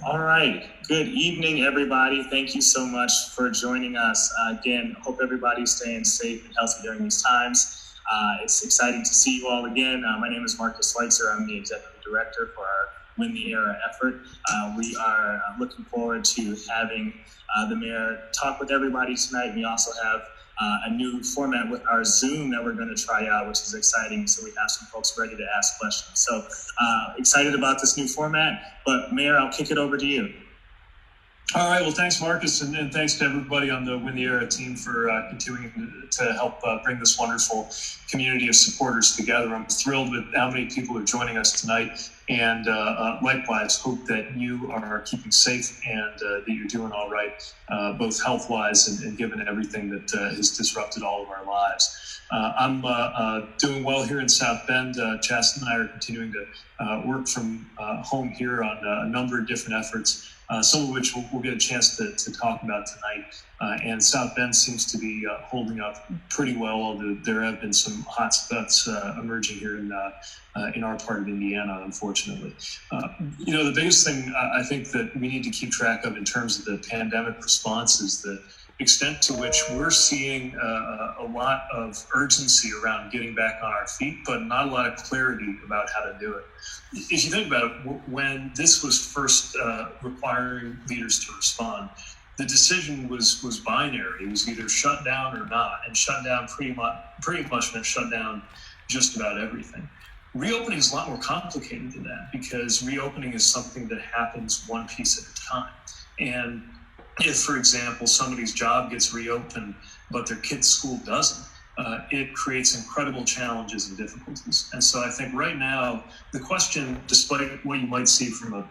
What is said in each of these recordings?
All right. Good evening, everybody. Thank you so much for joining us. Again, hope everybody's staying safe and healthy during these times. It's exciting to see you all again. My name is Marcus Schweitzer. I'm the executive director for our Win the Era effort. We are looking forward to having the mayor talk with everybody tonight. We also have a new format with our Zoom that we're going to try out, which is exciting. So we have some folks ready to ask questions. So excited about this new format. But Mayor, I'll kick it over to you. All right. Well, thanks, Marcus, and thanks to everybody on the Win the Era team for continuing to help bring this wonderful community of supporters together. I'm thrilled with how many people are joining us tonight, and likewise, hope that you are keeping safe and that you're doing all right, both health-wise and given everything that has disrupted all of our lives. I'm doing well here in South Bend. Chas and I are continuing to work from home here on a number of different efforts. Some of which we'll get a chance to talk about tonight. And South Bend seems to be holding up pretty well, although there have been some hot spots emerging here in our part of Indiana, unfortunately. The biggest thing I think that we need to keep track of in terms of the pandemic response is the extent to which we're seeing a lot of urgency around getting back on our feet, but not a lot of clarity about how to do it. If you think about it, when this was first requiring leaders to respond, the decision was binary. It was either shut down or not, and shut down pretty much meant shut down just about everything. Reopening is a lot more complicated than that, because reopening is something that happens one piece at a time. And if, for example, somebody's job gets reopened, but their kid's school doesn't, it creates incredible challenges and difficulties. And so I think right now, the question, despite what you might see from a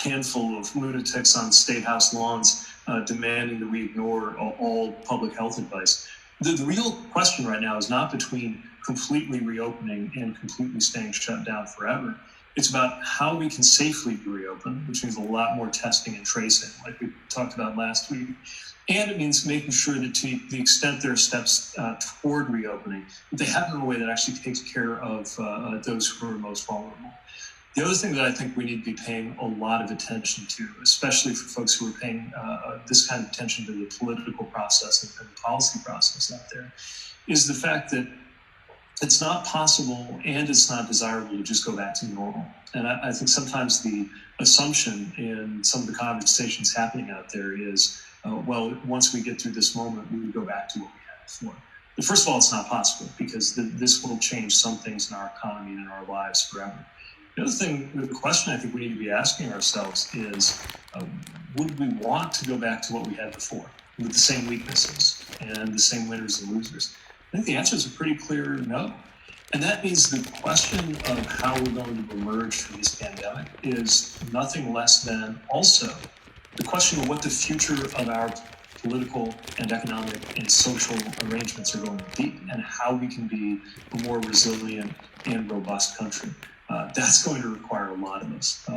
handful of lunatics on state house lawns demanding that we ignore all public health advice, the real question right now is not between completely reopening and completely staying shut down forever. It's about how we can safely reopen, which means a lot more testing and tracing, like we talked about last week. And it means making sure that to the extent there are steps toward reopening, they happen in a way that actually takes care of those who are most vulnerable. The other thing that I think we need to be paying a lot of attention to, especially for folks who are paying this kind of attention to the political process and the policy process out there, is the fact that it's not possible and it's not desirable to just go back to normal. And I think sometimes the assumption in some of the conversations happening out there is, once we get through this moment, we would go back to what we had before. But first of all, it's not possible, because this will change some things in our economy and in our lives forever. The other thing, the question I think we need to be asking ourselves is, would we want to go back to what we had before with the same weaknesses and the same winners and losers? I think the answer is a pretty clear no. And that means the question of how we're going to emerge from this pandemic is nothing less than also the question of what the future of our political and economic and social arrangements are going to be, and how we can be a more resilient and robust country. That's going to require a lot of us,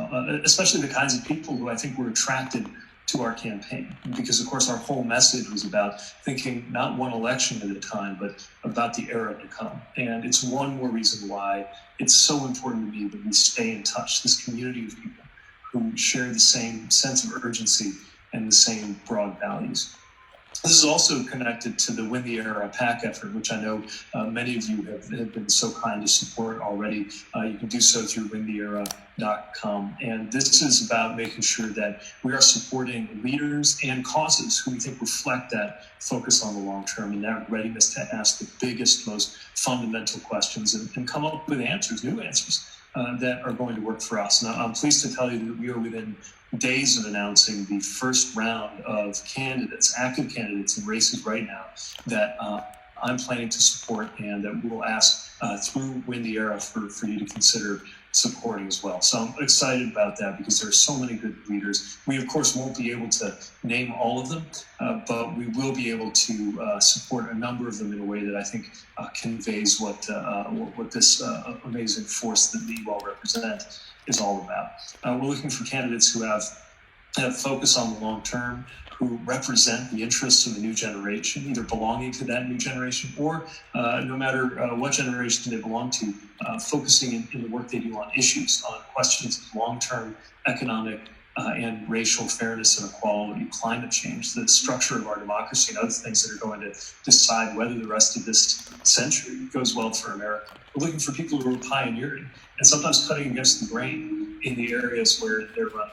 especially the kinds of people who I think were attracted to our campaign, because of course our whole message was about thinking not one election at a time, but about the era to come. And it's one more reason why it's so important to me that we stay in touch, this community of people who share the same sense of urgency and the same broad values. This is also connected to the Win the Era PAC effort, which I know many of you have been so kind to support already. You can do so through wintheera.com. And this is about making sure that we are supporting leaders and causes who we think reflect that focus on the long term and that readiness to ask the biggest, most fundamental questions and come up with answers, new answers that are going to work for us. And I'm pleased to tell you that we are within days of announcing the first round of candidates, active candidates in races right now that I'm planning to support and that we'll ask through Win the Era for you to consider supporting as well. So I'm excited about that because there are so many good leaders. We, of course, won't be able to name all of them, but we will be able to support a number of them in a way that I think conveys what this amazing force that you all represent is all about. We're looking for candidates who have focus on the long term, who represent the interests of the new generation, either belonging to that new generation or no matter what generation they belong to, focusing in the work they do on issues, on questions of long-term economic and racial fairness and equality, climate change, the structure of our democracy, and other things that are going to decide whether the rest of this century goes well for America. We're looking for people who are pioneering and sometimes cutting against the grain in the areas where they're running.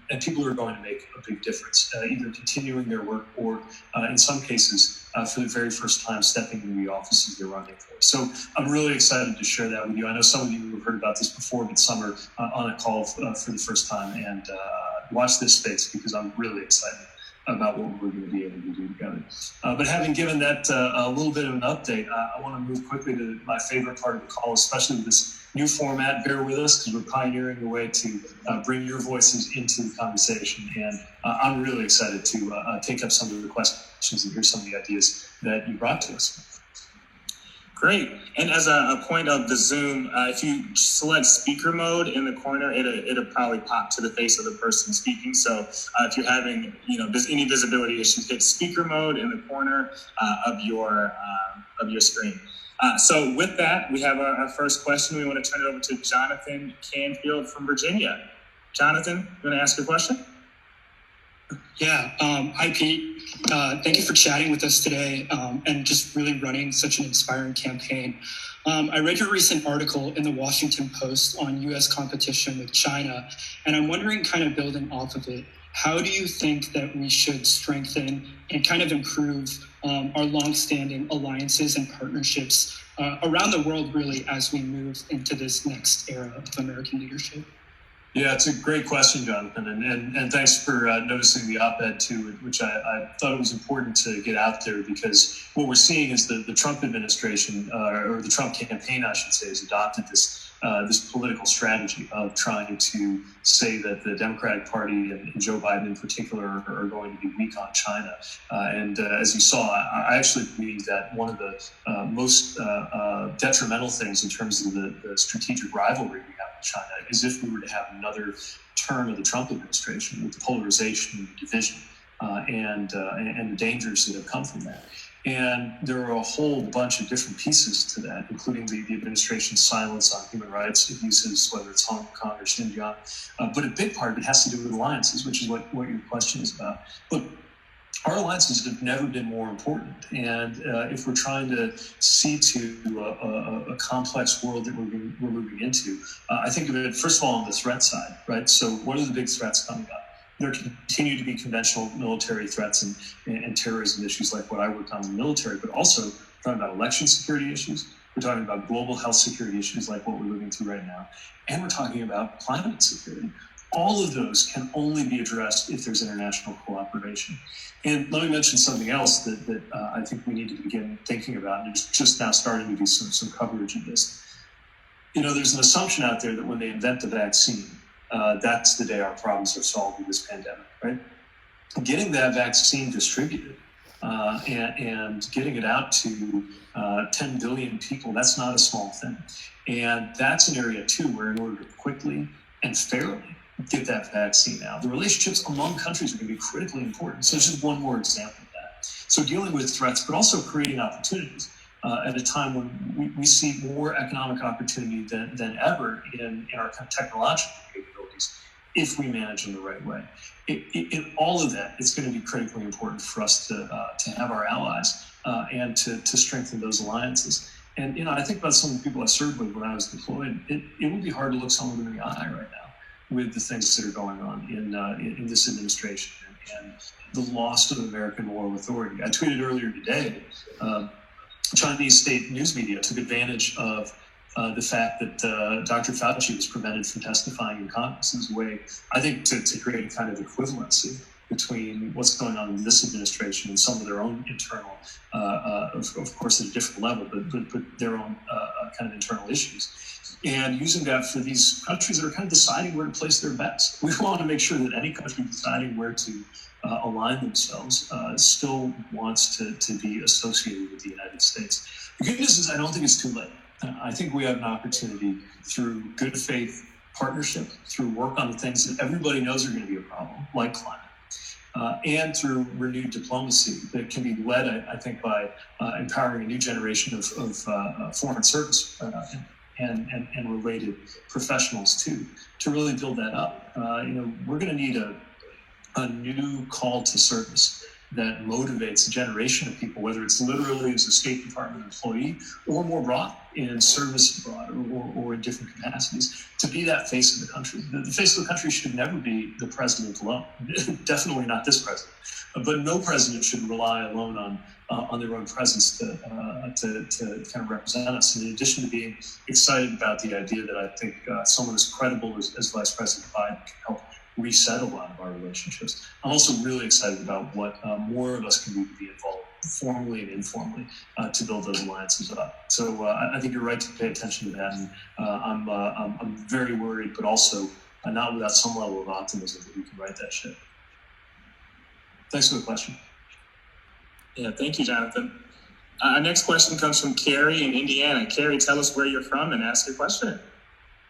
And people who are going to make a big difference, either continuing their work or, in some cases, for the very first time, stepping into the offices they're running for. So I'm really excited to share that with you. I know some of you have heard about this before, but some are on a call for the first time. And watch this space, because I'm really excited about what we're going to be able to do together. But having given that a little bit of an update, I want to move quickly to my favorite part of the call, especially with this new format. Bear with us, because we're pioneering a way to bring your voices into the conversation. And I'm really excited to take up some of the questions and hear some of the ideas that you brought to us. Great. And as a point of the Zoom, if you select speaker mode in the corner, it'll probably pop to the face of the person speaking. So if you're having, any visibility issues, hit speaker mode in the corner of your screen. So with that, we have our first question. We want to turn it over to Jonathan Canfield from Virginia. Jonathan, you want to ask a question? Yeah. Hi, Pete. Thank you for chatting with us today and just really running such an inspiring campaign. I read your recent article in the Washington Post on U.S. competition with China, and I'm wondering, kind of building off of it, how do you think that we should strengthen and kind of improve our longstanding alliances and partnerships around the world, really, as we move into this next era of American leadership? Yeah, it's a great question, Jonathan, and thanks for noticing the op-ed too, which I thought it was important to get out there, because what we're seeing is the Trump administration, or the Trump campaign, I should say, has adopted this political strategy of trying to say that the Democratic Party and Joe Biden in particular are going to be weak on China. And as you saw, I actually believe that one of the most detrimental things in terms of the strategic rivalry we have with China is if we were to have another term of the Trump administration with the polarization and the division and the dangers that have come from that. And there are a whole bunch of different pieces to that, including the administration's silence on human rights abuses, whether it's Hong Kong or Xinjiang. But a big part of it has to do with alliances, which is what your question is about. Look, our alliances have never been more important. And if we're trying to see to a complex world that we're moving into, I think of it, first of all, on the threat side, right? So what are the big threats coming up? There continue to be conventional military threats and terrorism issues like what I worked on in the military, but also we're talking about election security issues. We're talking about global health security issues like what we're living through right now. And we're talking about climate security. All of those can only be addressed if there's international cooperation. And let me mention something else that I think we need to begin thinking about, and there's just now starting to be some coverage of this. There's an assumption out there that when they invent the vaccine, that's the day our problems are solved with this pandemic, right? Getting that vaccine distributed and getting it out to 10 billion people, that's not a small thing. And that's an area, too, where in order to quickly and fairly get that vaccine out, the relationships among countries are going to be critically important. So it's just one more example of that. So dealing with threats, but also creating opportunities. At a time when we see more economic opportunity than ever in our kind of technological capabilities, if we manage in the right way. In all of that, it's going to be critically important for us to have our allies and to strengthen those alliances. And, I think about some of the people I served with when I was deployed. It would be hard to look someone in the eye right now with the things that are going on in this administration and the loss of American moral authority. I tweeted earlier today, Chinese state news media took advantage of the fact that Dr. Fauci was prevented from testifying in Congress as a way, I think, to create a kind of equivalency between what's going on in this administration and some of their own internal, of course, at a different level, but their own kind of internal issues. And using that for these countries that are kind of deciding where to place their bets. We want to make sure that any country deciding where to align themselves still wants to be associated with the United States. The good news is I don't think it's too late. I think we have an opportunity through good faith partnership, through work on the things that everybody knows are going to be a problem, like climate, and through renewed diplomacy that can be led, I think, by empowering a new generation of foreign service and related professionals too, to really build that up. We're going to need a new call to service that motivates a generation of people, whether it's literally as a State Department employee or more broad in service abroad or in different capacities, to be that face of the country. The face of the country should never be the president alone. Definitely not this president. But no president should rely alone on their own presence to kind of represent us. And in addition to being excited about the idea that I think someone as credible as Vice President Biden can help reset a lot of our relationships, I'm also really excited about what more of us can do to be involved, formally and informally, to build those alliances up. So I think you're right to pay attention to that. And I'm very worried, but also not without some level of optimism that we can right that ship. Thanks for the question. Yeah, thank you, Jonathan. Our next question comes from Carrie in Indiana. Carrie, tell us where you're from and ask your question.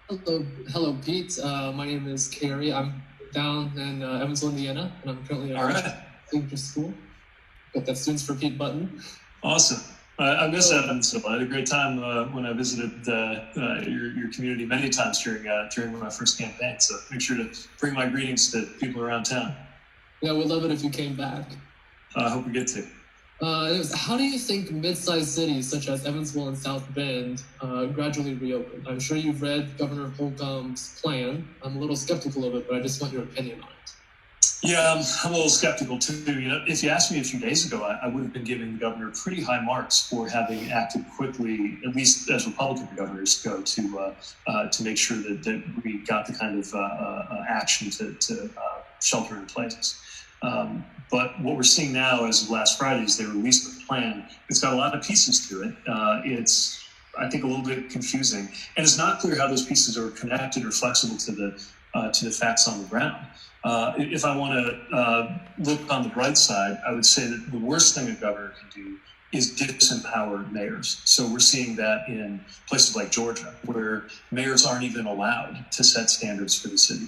Hello, Pete. My name is Carrie. I'm down in Evansville, Indiana, and I'm currently at Signature School. Got that Students for Pete button. Awesome. I miss Evansville. I had a great time when I visited your community many times during my first campaign. So make sure to bring my greetings to people around town. Yeah, we'd love it if you came back. I hope we get to. How do you think mid-sized cities such as Evansville and South Bend gradually reopen? I'm sure you've read Governor Holcomb's plan. I'm a little skeptical of it, but I just want your opinion on it. Yeah, I'm a little skeptical too. If you asked me a few days ago, I would have been giving the governor pretty high marks for having acted quickly, at least as Republican governors go, to make sure that we got the kind of action to shelter in place. But what we're seeing now as of last Friday is they released the plan. It's got a lot of pieces to it. It's, I think, a little bit confusing. And it's not clear how those pieces are connected or flexible to the facts on the ground. If I want to look on the bright side, I would say that the worst thing a governor can do is disempower mayors. So we're seeing that in places like Georgia, where mayors aren't even allowed to set standards for the city.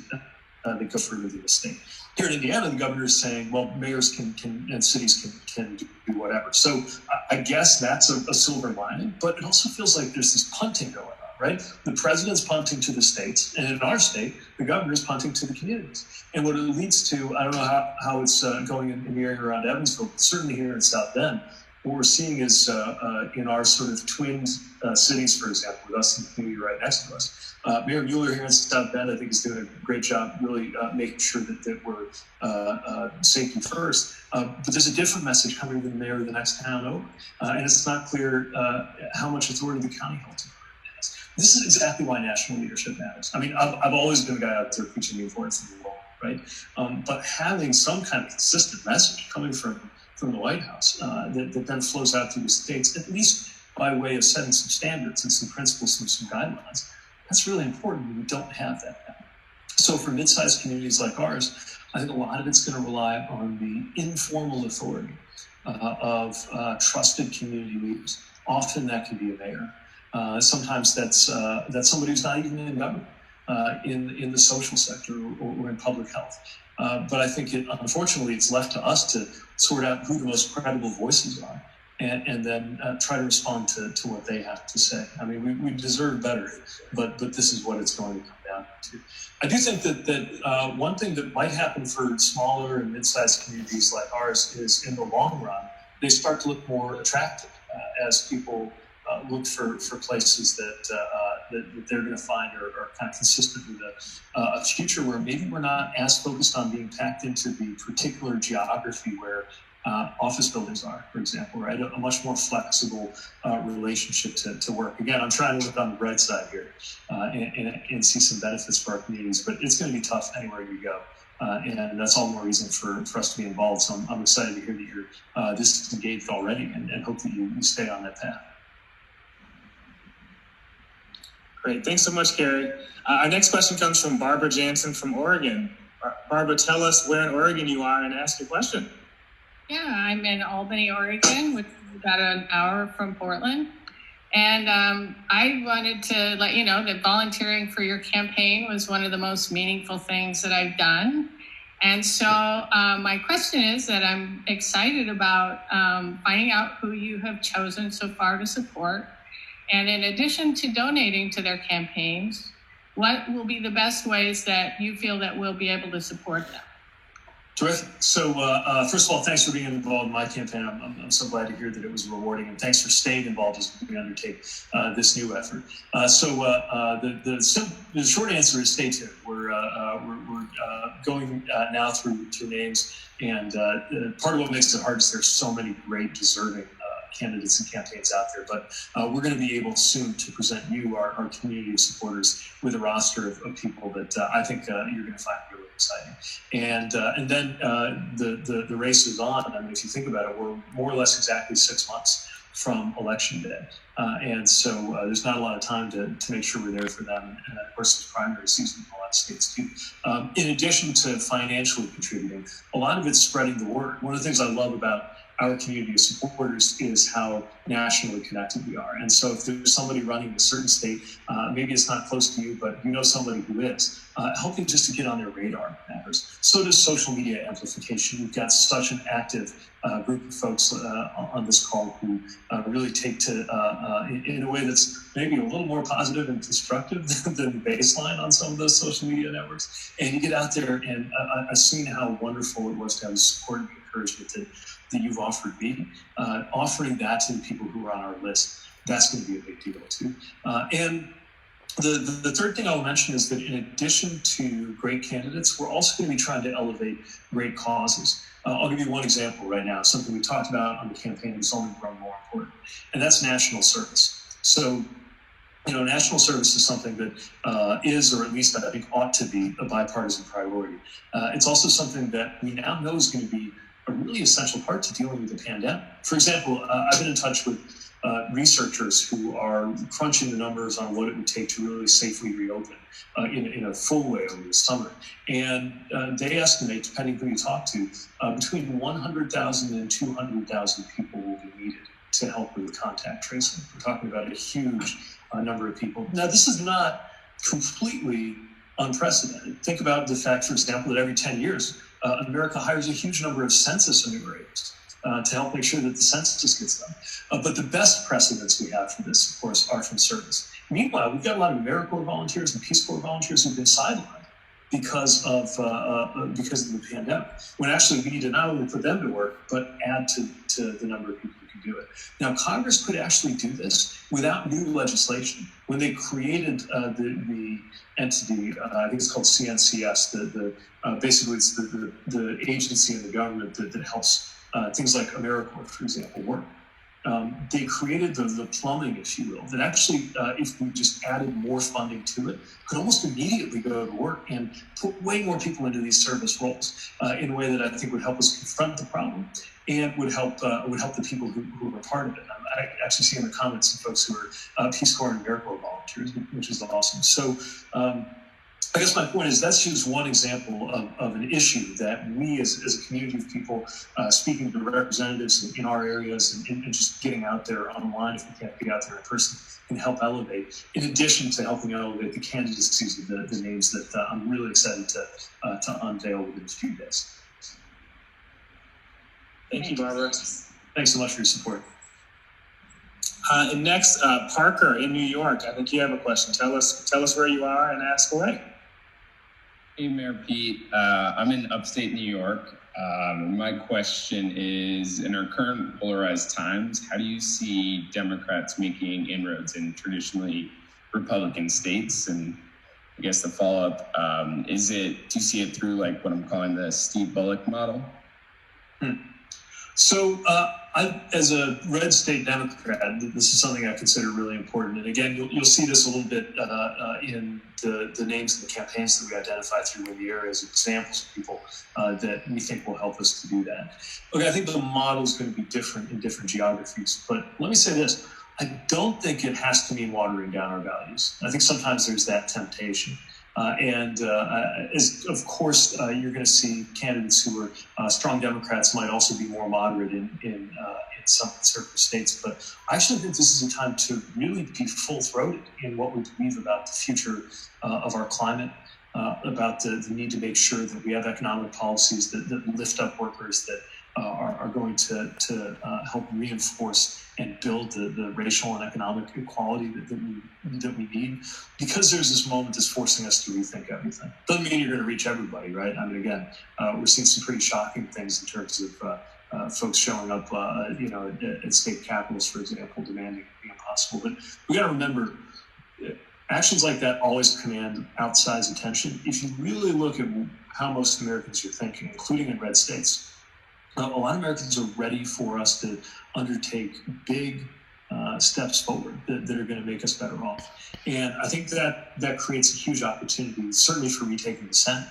They go further than the state. Here in Indiana, the governor is saying, well, mayors can and cities can do whatever. So I guess that's a silver lining, but it also feels like there's this punting going on, right? The president's punting to the states, and in our state, the governor is punting to the communities. And what it leads to, I don't know how it's going in the area around Evansville, but certainly here in South Bend, what we're seeing is in our sort of twin cities, for example, with us and the community right next to us, Mayor Mueller here in South Bend, I think, is doing a great job really making sure that we're safety first. But there's a different message coming from the mayor of the next town over. And it's not clear how much authority the county holds. This is exactly why national leadership matters. I mean, I've always been a guy out there preaching the importance of the law, right? But having some kind of consistent message coming from the White House that then flows out through the states, at least by way of setting some standards and some principles and some guidelines. That's really important. We don't have that now. So for mid-sized communities like ours, I think a lot of it's going to rely on the informal authority of trusted community leaders. Often that can be a mayor. Sometimes that's somebody who's not even in government, in the social sector or in public health. But I think unfortunately it's left to us to sort out who the most credible voices are and then try to respond to what they have to say. I mean, we deserve better, but this is what it's going to come down to. I do think that one thing that might happen for smaller and mid-sized communities like ours is in the long run, they start to look more attractive as people look for places that they're going to find are kind of consistent with a future where maybe we're not as focused on being packed into the particular geography where office buildings are, for example, right? A much more flexible relationship to work. Again, I'm trying to look on the bright side here and see some benefits for our communities, but it's going to be tough anywhere you go. And that's all more reason for us to be involved. So I'm excited to hear that you're this engaged already and hope that you stay on that path. Great. Thanks so much, Carrie. Our next question comes from Barbara Jansen from Oregon. Barbara, tell us where in Oregon you are and ask your question. Yeah, I'm in Albany, Oregon, which is about an hour from Portland. And I wanted to let you know that volunteering for your campaign was one of the most meaningful things that I've done. And so my question is that I'm excited about finding out who you have chosen so far to support. And in addition to donating to their campaigns, what will be the best ways that you feel that we'll be able to support them? Terrific. So, first of all, thanks for being involved in my campaign. I'm so glad to hear that it was rewarding, and thanks for staying involved as we undertake this new effort. The short answer is stay tuned. We're going now through names, and part of what makes it hard is there's so many great, deserving candidates and campaigns out there, but we're going to be able soon to present you, our community of supporters, with a roster of people that I think you're going to find really exciting. And then the race is on. I mean, if you think about it, we're more or less exactly 6 months from Election Day. And so there's not a lot of time to make sure we're there for them. And of course, it's primary season in a lot of states too. In addition to financially contributing, a lot of it's spreading the word. One of the things I love about our community of supporters is how nationally connected we are. And so if there's somebody running a certain state, maybe it's not close to you, but you know somebody who is, helping just to get on their radar matters. So does social media amplification. We've got such an active group of folks on this call who really take to, in a way that's maybe a little more positive and constructive than the baseline on some of those social media networks. And you get out there, and I've seen how wonderful it was to have the support and encouragement that you've offered me, offering that to the people who are on our list. That's going to be a big deal too. And the third thing I'll mention is that in addition to great candidates, we're also going to be trying to elevate great causes. I'll give you one example right now, something we talked about on the campaign that's only grown more important, and that's national service. So, you know, national service is something that is, or at least I think ought to be, a bipartisan priority. It's also something that we now know is going to be a really essential part to dealing with the pandemic. For example, I've been in touch with researchers who are crunching the numbers on what it would take to really safely reopen in a full way over the summer. And they estimate, depending who you talk to, between 100,000 and 200,000 people will be needed to help with contact tracing. We're talking about a huge number of people. Now, this is not completely unprecedented. Think about the fact, for example, that every 10 years, America hires a huge number of census enumerators to help make sure that the census gets done. But the best precedents we have for this, of course, are from service. Meanwhile, we've got a lot of AmeriCorps volunteers and Peace Corps volunteers who've been sidelined because of the pandemic, when actually we need to not only put them to work, but add to the number of people who can do it. Now, Congress could actually do this without new legislation. When they created the entity, I think it's called CNCS, basically it's the agency in the government that helps things like AmeriCorps, for example, work. They created the plumbing, if you will, that actually, if we just added more funding to it, could almost immediately go to work and put way more people into these service roles in a way that I think would help us confront the problem and would help the people who are part of it. I actually see in the comments some folks who are Peace Corps and AmeriCorps volunteers, which is awesome. So I guess my point is that's just one example of an issue that we as a community of people speaking to representatives in our areas and just getting out there online if we can't be out there in person can help elevate, in addition to helping elevate the candidacies of the names that I'm really excited to unveil within a few days. Thank you, Barbara. Thanks so much for your support. And next, Parker in New York. I think you have a question. Tell us where you are and ask away. Hey, Mayor Pete. I'm in upstate New York. My question is, in our current polarized times, how do you see Democrats making inroads in traditionally Republican states? And I guess the follow-up, do you see it through like what I'm calling the Steve Bullock model? So as a red state Democrat, this is something I consider really important. And again, you'll see this a little bit in the names of the campaigns that we identify through Win the Area as examples of people that we think will help us to do that. Okay, I think the model is going to be different in different geographies. But let me say this. I don't think it has to mean watering down our values. I think sometimes there's that temptation. Of course, you're going to see candidates who are strong Democrats might also be more moderate in some conservative states. But I actually think this is a time to really be full-throated in what we believe about the future of our climate, about the need to make sure that we have economic policies that lift up workers, that are going to help reinforce and build the racial and economic equality that we need, because there's this moment that's forcing us to rethink everything. Doesn't mean you're going to reach everybody, right? I mean, again, we're seeing some pretty shocking things in terms of folks showing up, at state capitals, for example, demanding the impossible. But we got to remember, actions like that always command outsized attention. If you really look at how most Americans are thinking, including in red states, a lot of Americans are ready for us to undertake big steps forward that are going to make us better off. And I think that creates a huge opportunity, certainly for retaking the Senate,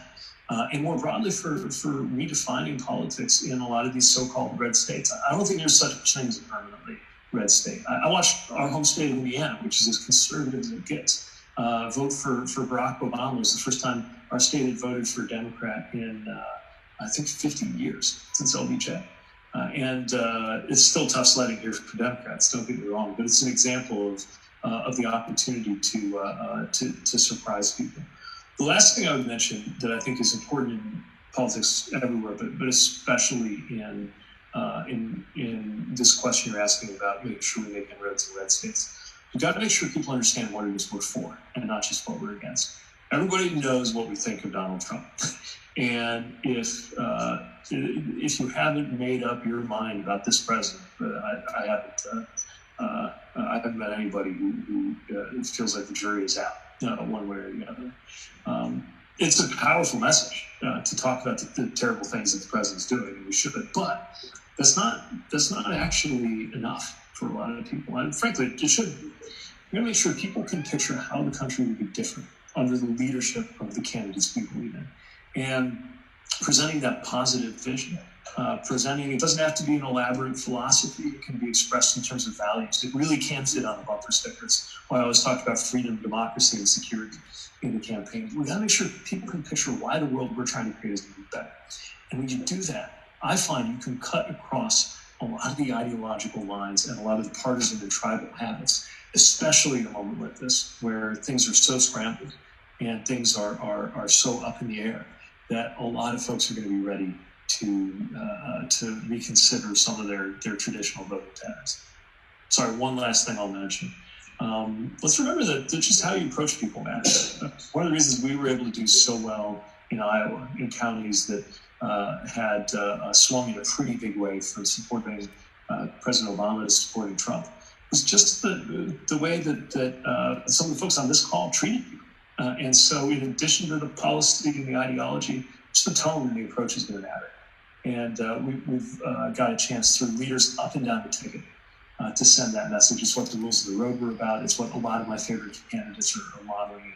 and more broadly for redefining politics in a lot of these so-called red states. I don't think there's such thing as a permanently red state. I watched our home state of Indiana, which is as conservative as it gets, vote for Barack Obama. It was the first time our state had voted for a Democrat in, I think, 50 years since LBJ. And it's still tough sledding here for Democrats, don't get me wrong, but it's an example of the opportunity to surprise people. The last thing I would mention that I think is important in politics everywhere, but especially in this question you're asking about making sure we make inroads in red states, we've got to make sure people understand what it is we're for and not just what we're against. Everybody knows what we think of Donald Trump. And if you haven't made up your mind about this president, I haven't met anybody who feels like the jury is out one way or the other. It's a powerful message to talk about the terrible things that the president's doing, and we should. But that's not actually enough for a lot of people. And frankly, it shouldn't be. We got to make sure people can picture how the country would be different under the leadership of the candidates we believe in. And presenting that positive vision, it doesn't have to be an elaborate philosophy. It can be expressed in terms of values. It really can fit on the bumper stickers. Why I always talked about freedom, democracy, and security in the campaign. We gotta make sure people can picture why the world we're trying to create is going to be better. And when you do that, I find you can cut across a lot of the ideological lines and a lot of the partisan and tribal habits, especially in a moment like this, where things are so scrambled and things are so up in the air, that a lot of folks are going to be ready to reconsider some of their traditional voting patterns. Sorry, one last thing I'll mention. Let's remember that just how you approach people matters. One of the reasons we were able to do so well in Iowa, in counties that had swung in a pretty big way from supporting President Obama to supporting Trump, was just the way that some of the folks on this call treated people. And so in addition to the policy and the ideology, just the tone and the approach is going to matter. And we've got a chance through leaders up and down the ticket to send that message. It's what the rules of the road were about. It's what a lot of my favorite candidates are modeling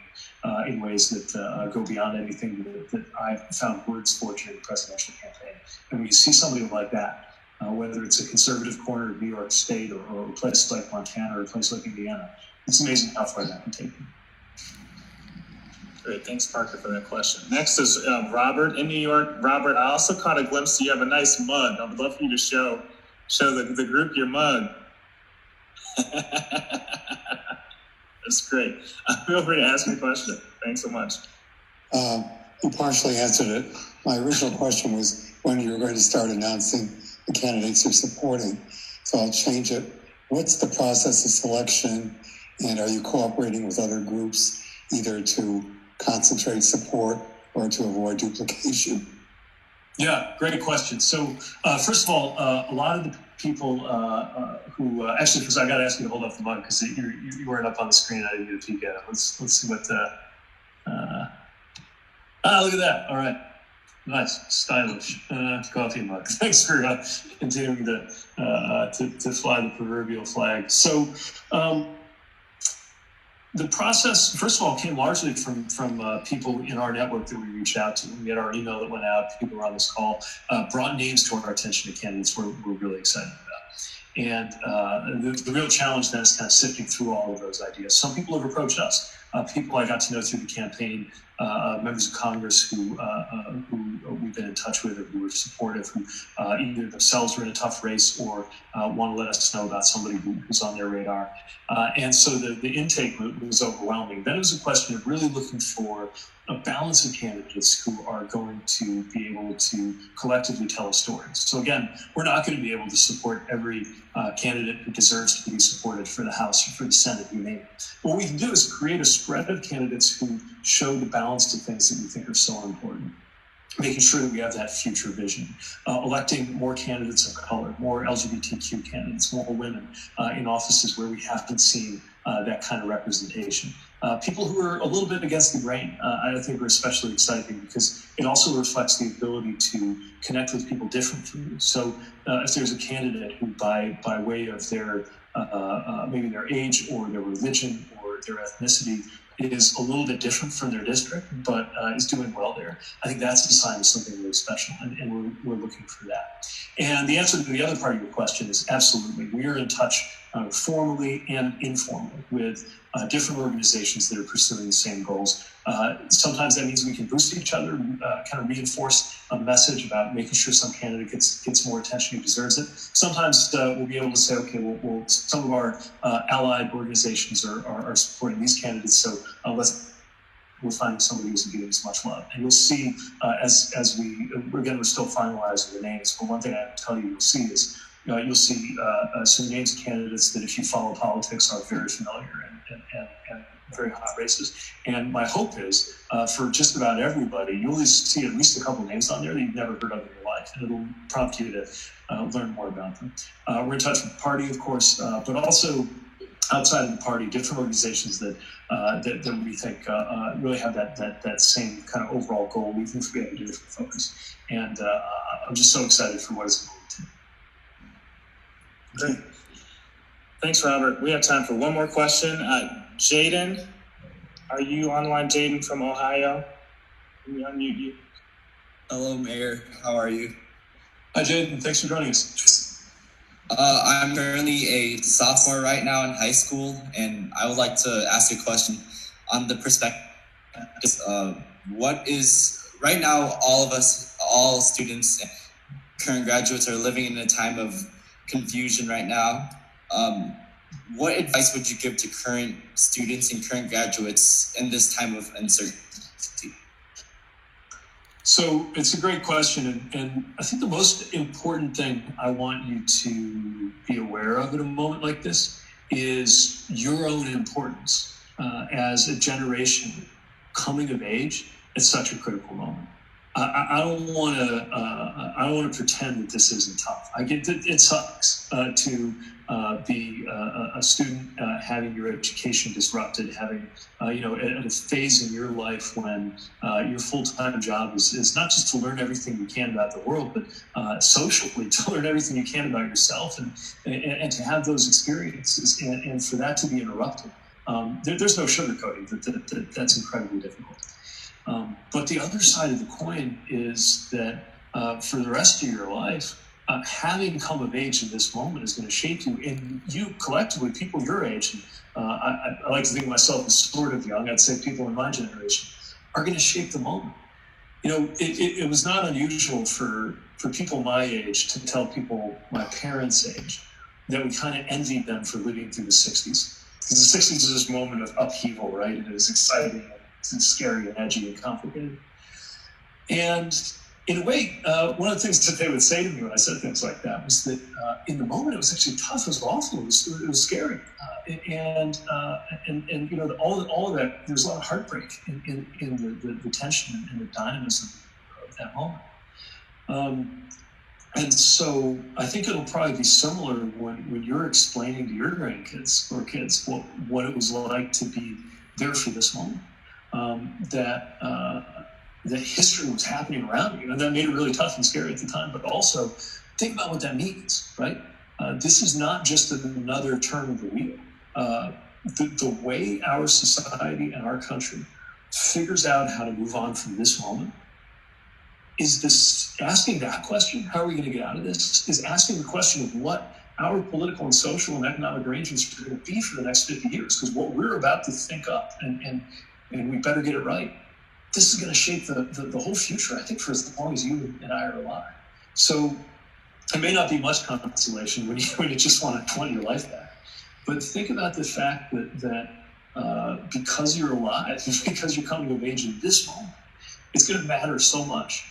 in ways that go beyond anything that I've found words for during the presidential campaign. And when you see somebody like that, whether it's a conservative corner of New York State or a place like Montana or a place like Indiana, it's amazing how far that can take you. Great, thanks Parker for that question. Next is Robert in New York. Robert, I also caught a glimpse. You have a nice mug. I would love for you to show the group your mug. That's great. Feel free to ask me a question. Thanks so much. You partially answered it. My original question was when you were going to start announcing the candidates you're supporting. So I'll change it. What's the process of selection, and are you cooperating with other groups either to concentrate support or to avoid duplication? Yeah, great question. So first of all, a lot of the people who actually, because I got to ask you to hold up the mug because you weren't up on the screen. I didn't get a peek at it. Let's see what. Look at that. All right, nice, stylish coffee mug. Thanks for continuing to fly the proverbial flag. So. The process, first of all, came largely from people in our network that we reached out to. We had our email that went out, people were on this call, brought names to our attention to candidates we're really excited about. And the real challenge then is kind of sifting through all of those ideas. Some people have approached us, people I got to know through the campaign, members of Congress who we we've been in touch with or who are supportive, who either themselves are in a tough race or want to let us know about somebody who's on their radar. And so the intake was overwhelming. Then it was a question of really looking for a balance of candidates who are going to be able to collectively tell a story. So again, we're not going to be able to support every candidate who deserves to be supported for the House or for the Senate, you name it. What we can do is create a spread of candidates who show the balance of things that we think are so important. Making sure that we have that future vision, electing more candidates of color, more LGBTQ candidates, more women in offices where we haven't seen that kind of representation. People who are a little bit against the grain, I think are especially exciting because it also reflects the ability to connect with people different from you. So if there's a candidate who by way of their maybe their age or their religion or their ethnicity is a little bit different from their district, but is doing well there, I think that's a sign of something really special, and we're looking for that. And the answer to the other part of your question is absolutely. We are in touch formally and informally with different organizations that are pursuing the same goals. Sometimes that means we can boost each other, kind of reinforce a message about making sure some candidate gets more attention who deserves it. Sometimes we'll be able to say, okay, well some of our allied organizations are supporting these candidates, so we're finding somebody who isn't getting as much love. And you'll see as we're still finalizing the names, but one thing I can tell you'll see is you'll see some names of candidates that if you follow politics are very familiar and very hot races. And my hope is for just about everybody, you'll see at least a couple names on there that you've never heard of in your life, and it'll prompt you to learn more about them. We're in touch with the party, of course, but also outside of the party, different organizations that we think really have that same kind of overall goal. We think we have a different focus, and I'm just so excited for what it's going to do. Great. Thanks, Robert. We have time for one more question. Jaden, are you online? Jaden from Ohio. Can we unmute you? Hello, Mayor. How are you? Hi, Jaden. Thanks for joining us. I'm currently a sophomore right now in high school, and I would like to ask a question on the perspective. What is right now? All of us, all students, current graduates, are living in a time of confusion right now. What advice would you give to current students and current graduates in this time of uncertainty? So it's a great question, and I think the most important thing I want you to be aware of at a moment like this is your own importance as a generation coming of age at such a critical moment. I don't want to pretend that this isn't tough. I get that it sucks to be a student having your education disrupted, having at a phase in your life when your full-time job is not just to learn everything you can about the world, but socially to learn everything you can about yourself and to have those experiences and for that to be interrupted. There's no sugarcoating that's incredibly difficult. But the other side of the coin is that for the rest of your life, having come of age in this moment is going to shape you, and you collectively, people your age, and I like to think of myself as sort of young, I'd say people in my generation, are going to shape the moment. It was not unusual for people my age to tell people my parents' age that we kind of envied them for living through the 60s. Because the 60s is this moment of upheaval, right? And it was exciting and scary and edgy and complicated. And in a way, one of the things that they would say to me when I said things like that was that in the moment it was actually tough, it was awful, it was scary, and all of that. There's a lot of heartbreak in the tension and the dynamism of that moment. And so I think it'll probably be similar when you're explaining to your grandkids or kids what it was like to be there for this moment. That history was happening around you, and that made it really tough and scary at the time. But also, think about what that means, right? This is not just another turn of the wheel. The way our society and our country figures out how to move on from this moment is this asking that question: how are we going to get out of this? Is asking the question of what our political and social and economic arrangements are going to be for the next 50 years. Because what we're about to think up, and we better get it right. this is going to shape the whole future, I think, for as long as you and I are alive. So it may not be much consolation when you just want your life back. But think about the fact that because you're alive, because you're coming of age in this moment, it's going to matter so much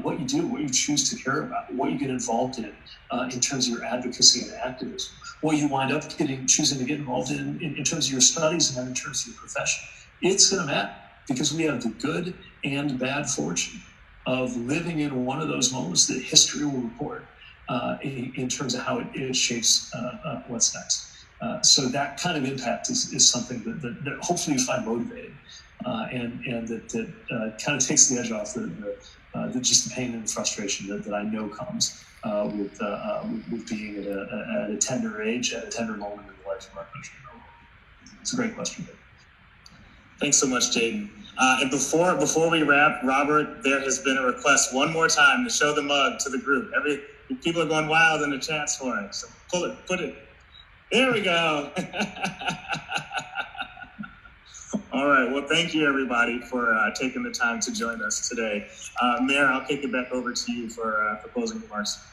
what you do, what you choose to care about, what you get involved in terms of your advocacy and activism, what you wind up choosing to get involved in terms of your studies and in terms of your profession. It's going to matter because we have the good and bad fortune of living in one of those moments that history will record in terms of how it shapes what's next. So that kind of impact is something that hopefully you find motivating and that kind of takes the edge off the just the pain and the frustration that I know comes with being at a tender age, at a tender moment in the life of our country. It's a great question. Thanks so much, Jaden. And before we wrap, Robert, there has been a request one more time to show the mug to the group. People are going wild in the chats for it. So put it. There we go. All right. Well, thank you, everybody, for taking the time to join us today. Mayor, I'll kick it back over to you for closing remarks.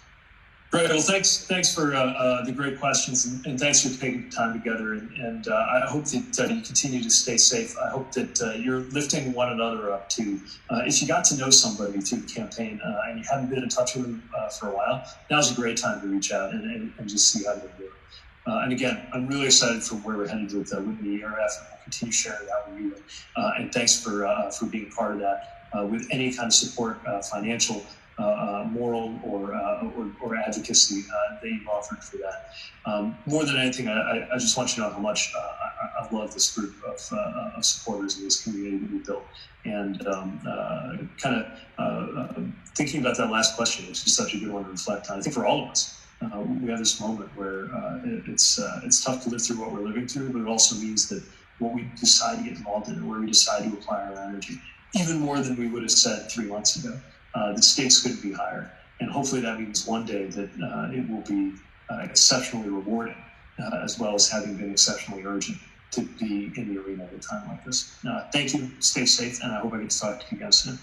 Great. Well, thanks for the great questions, and thanks for taking the time together. And I hope that you continue to stay safe. I hope that you're lifting one another up too. If you got to know somebody through the campaign and you haven't been in touch with them for a while, now's a great time to reach out and just see how they're doing. And again, I'm really excited for where we're headed with the ERF, and we'll continue sharing that with you. And thanks for being part of that with any kind of support, financial, moral, or advocacy that you've offered for that. More than anything, I just want you to know how much I love this group of supporters in this community that we built. And thinking about that last question, which is such a good one to reflect on. I think for all of us. We have this moment where it's tough to live through what we're living through, but it also means that what we decide to get involved in and where we decide to apply our energy, even more than we would have said 3 months ago, the stakes couldn't be higher. And hopefully that means one day that it will be exceptionally rewarding, as well as having been exceptionally urgent to be in the arena at a time like this. Thank you, stay safe, and I hope I get to talk to you again soon.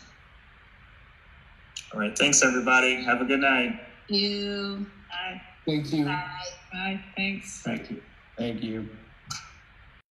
All right, thanks, everybody. Have a good night. Thank you. Bye. Thank you. Bye. Bye. Thanks. Thank you. Thank you.